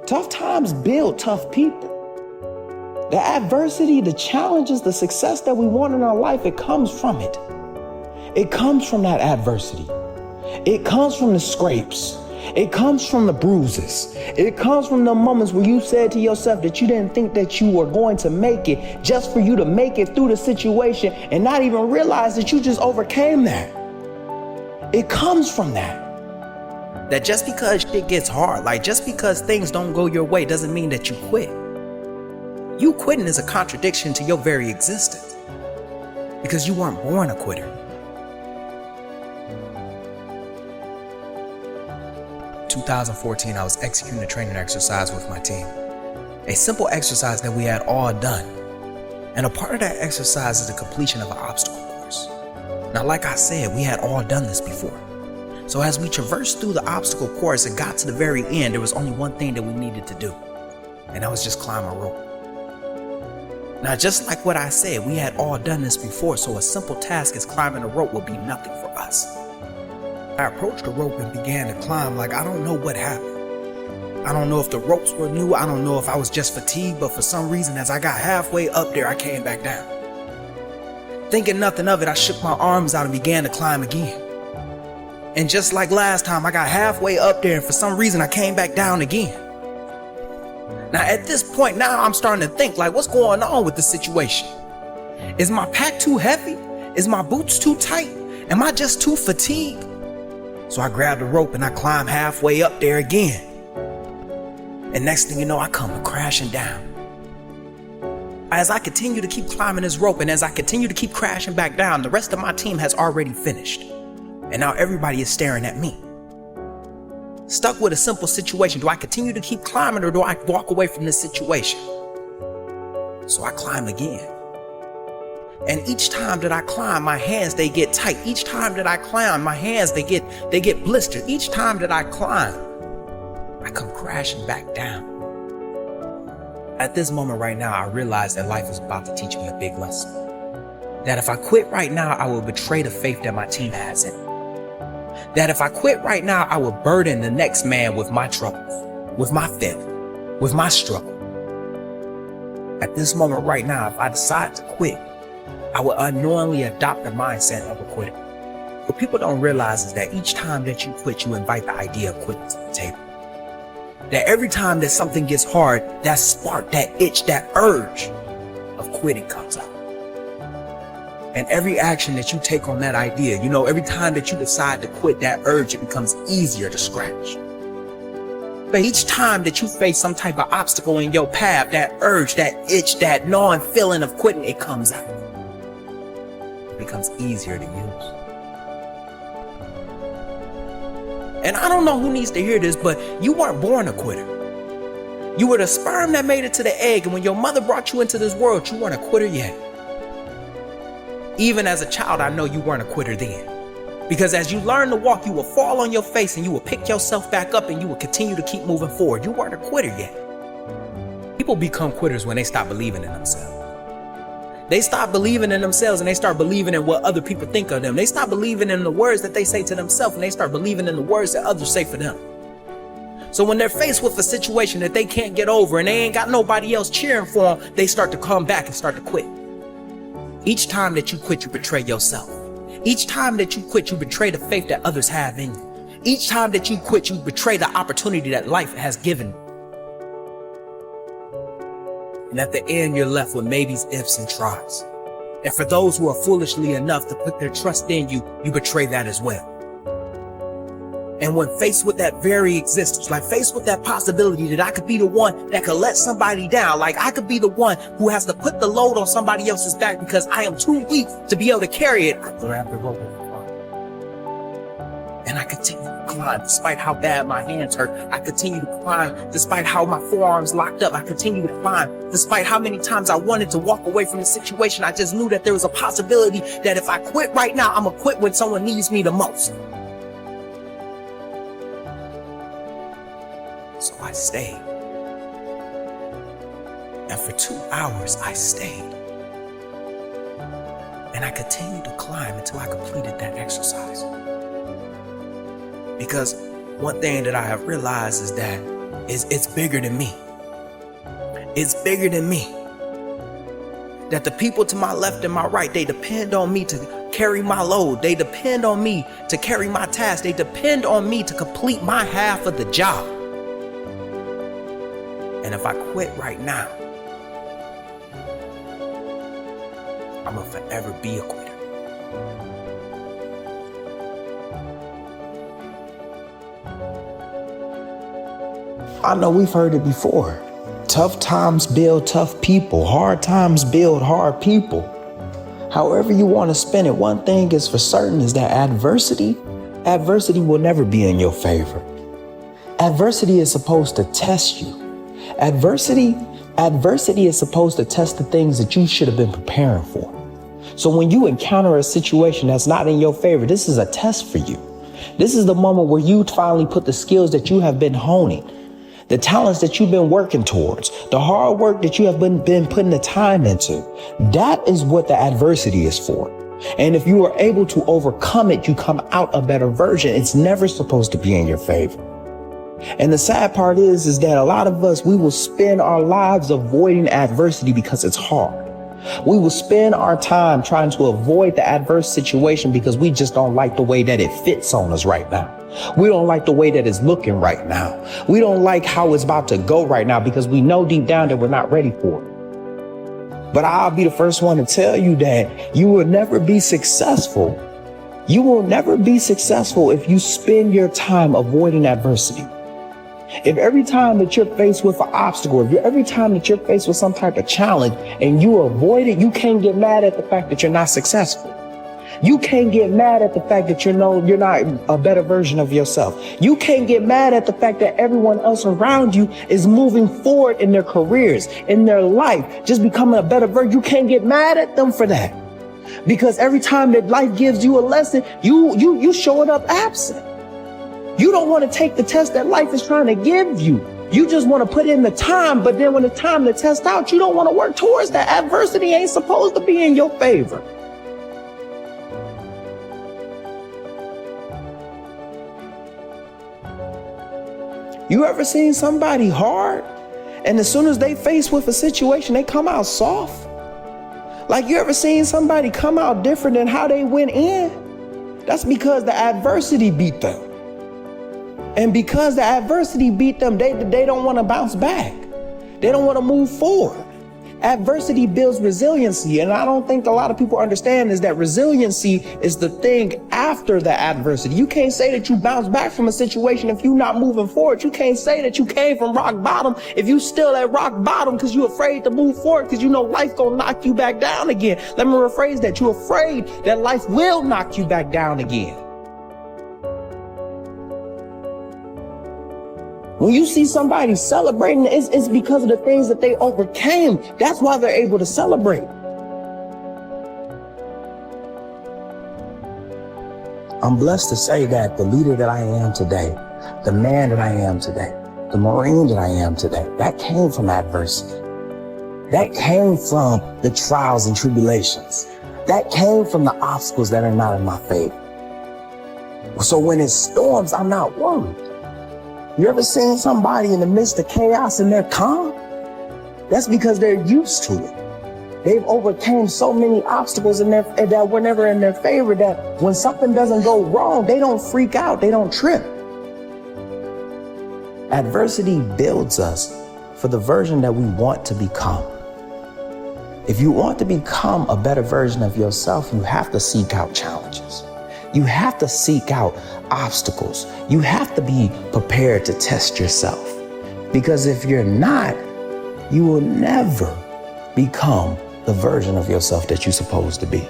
Tough times build tough people. The adversity, the challenges, the success that we want in our life, it comes from it. It comes from that adversity. It comes from the scrapes. It comes from the bruises. It comes from the moments where you said to yourself that you didn't think that you were going to make it, just for you to make it through the situation and not even realize that you just overcame that. It comes from that. That just because shit gets hard, like just because things don't go your way, doesn't mean that you quit. You quitting is a contradiction to your very existence, because you weren't born a quitter. 2014, I was executing a training exercise with my team. A simple exercise that we had all done. And a part of that exercise is the completion of an obstacle course. Now, like I said, we had all done this before. So as we traversed through the obstacle course and got to the very end, there was only one thing that we needed to do. And that was just climb a rope. Now, just like what I said, we had all done this before, so a simple task as climbing a rope would be nothing for us. I approached the rope and began to climb like I don't know what happened. I don't know if the ropes were new, I don't know if I was just fatigued, but for some reason as I got halfway up there, I came back down. Thinking nothing of it, I shook my arms out and began to climb again. And just like last time, I got halfway up there and for some reason I came back down again. Now at this point, now I'm starting to think like, what's going on with the situation? Is my pack too heavy? Is my boots too tight? Am I just too fatigued? So I grabbed the rope and I climbed halfway up there again. And next thing you know, I come crashing down. As I continue to keep climbing this rope and as I continue to keep crashing back down, the rest of my team has already finished. And now everybody is staring at me. Stuck with a simple situation. Do I continue to keep climbing or do I walk away from this situation? So I climb again. And each time that I climb, my hands, they get tight. Each time that I climb, my hands, they get blistered. Each time that I climb, I come crashing back down. At this moment right now, I realize that life is about to teach me a big lesson. That if I quit right now, I will betray the faith that my team has in me. That if I quit right now, I will burden the next man with my troubles, with my failure, with my struggle. At this moment right now, if I decide to quit, I will unknowingly adopt the mindset of a quitter. What people don't realize is that each time that you quit, you invite the idea of quitting to the table. That every time that something gets hard, that spark, that itch, that urge of quitting comes out. And every action that you take on that idea, every time that you decide to quit, that urge, it becomes easier to scratch. But each time that you face some type of obstacle in your path, that urge, that itch, that gnawing feeling of quitting, it comes out. It becomes easier to use. And I don't know who needs to hear this, but you weren't born a quitter. You were the sperm that made it to the egg, and when your mother brought you into this world, you weren't a quitter yet. Even as a child, I know you weren't a quitter then. Because as you learn to walk, you will fall on your face and you will pick yourself back up and you will continue to keep moving forward. You weren't a quitter yet. People become quitters when they stop believing in themselves. They stop believing in themselves and they start believing in what other people think of them. They stop believing in the words that they say to themselves and they start believing in the words that others say for them. So when they're faced with a situation that they can't get over and they ain't got nobody else cheering for them, they start to come back and start to quit. Each time that you quit, you betray yourself. Each time that you quit, you betray the faith that others have in you. Each time that you quit, you betray the opportunity that life has given you. And at the end, you're left with maybes, ifs, and tries. And for those who are foolishly enough to put their trust in you, you betray that as well. And when faced with that very existence, like faced with that possibility that I could be the one that could let somebody down, like I could be the one who has to put the load on somebody else's back because I am too weak to be able to carry it, I grab the rope and climb. And I continue to climb despite how bad my hands hurt. I continue to climb despite how my forearms locked up. I continue to climb despite how many times I wanted to walk away from the situation. I just knew that there was a possibility that if I quit right now, I'm gonna quit when someone needs me the most. So I stayed. And for 2 hours, I stayed. And I continued to climb until I completed that exercise. Because one thing that I have realized is that It's bigger than me. It's bigger than me. That the people to my left and my right, they depend on me to carry my load. They depend on me to carry my task. They depend on me to complete my half of the job. And if I quit right now, I'm gonna forever be a quitter. I know we've heard it before. Tough times build tough people. Hard times build hard people. However you want to spin it, one thing is for certain is that adversity will never be in your favor. Adversity is supposed to test you. Adversity is supposed to test the things that you should have been preparing for. So when you encounter a situation that's not in your favor, this is a test for you. This is the moment where you finally put the skills that you have been honing, the talents that you've been working towards, the hard work that you have been putting the time into. That is what the adversity is for. And if you are able to overcome it, you come out a better version. It's never supposed to be in your favor. And the sad part is that a lot of us, we will spend our lives avoiding adversity because it's hard. We will spend our time trying to avoid the adverse situation because we just don't like the way that it fits on us right now. We don't like the way that it's looking right now. We don't like how it's about to go right now because we know deep down that we're not ready for it. But I'll be the first one to tell you that you will never be successful. You will never be successful if you spend your time avoiding adversity. If every time that you're faced with an obstacle, every time that you're faced with some type of challenge and you avoid it, you can't get mad at the fact that you're not successful. You can't get mad at the fact that you're not a better version of yourself. You can't get mad at the fact that everyone else around you is moving forward in their careers, in their life, just becoming a better version. You can't get mad at them for that. Because every time that life gives you a lesson, you showing up absent. You don't want to take the test that life is trying to give you. You just want to put in the time, but then when it's time to test out, you don't want to work towards that. Adversity ain't supposed to be in your favor. You ever seen somebody hard, and as soon as they face with a situation, they come out soft? Like, you ever seen somebody come out different than how they went in? That's because the adversity beat them. And because the adversity beat them, they don't want to bounce back. They don't want to move forward. Adversity builds resiliency. And I don't think a lot of people understand is that resiliency is the thing after the adversity. You can't say that you bounce back from a situation if you're not moving forward. You can't say that you came from rock bottom if you still at rock bottom because you're afraid to move forward because you know life gonna knock you back down again. Let me rephrase that. You're afraid that life will knock you back down again. When you see somebody celebrating, it's because of the things that they overcame. That's why they're able to celebrate. I'm blessed to say that the leader that I am today, the man that I am today, the Marine that I am today, that came from adversity. That came from the trials and tribulations. That came from the obstacles that are not in my favor. So when it storms, I'm not worried. You ever seen somebody in the midst of chaos and they're calm? That's because they're used to it. They've overcame so many obstacles that were never in their favor that when something doesn't go wrong, they don't freak out, they don't trip. Adversity builds us for the version that we want to become. If you want to become a better version of yourself, you have to seek out challenges. You have to seek out obstacles. You have to be prepared to test yourself. Because if you're not, you will never become the version of yourself that you're supposed to be.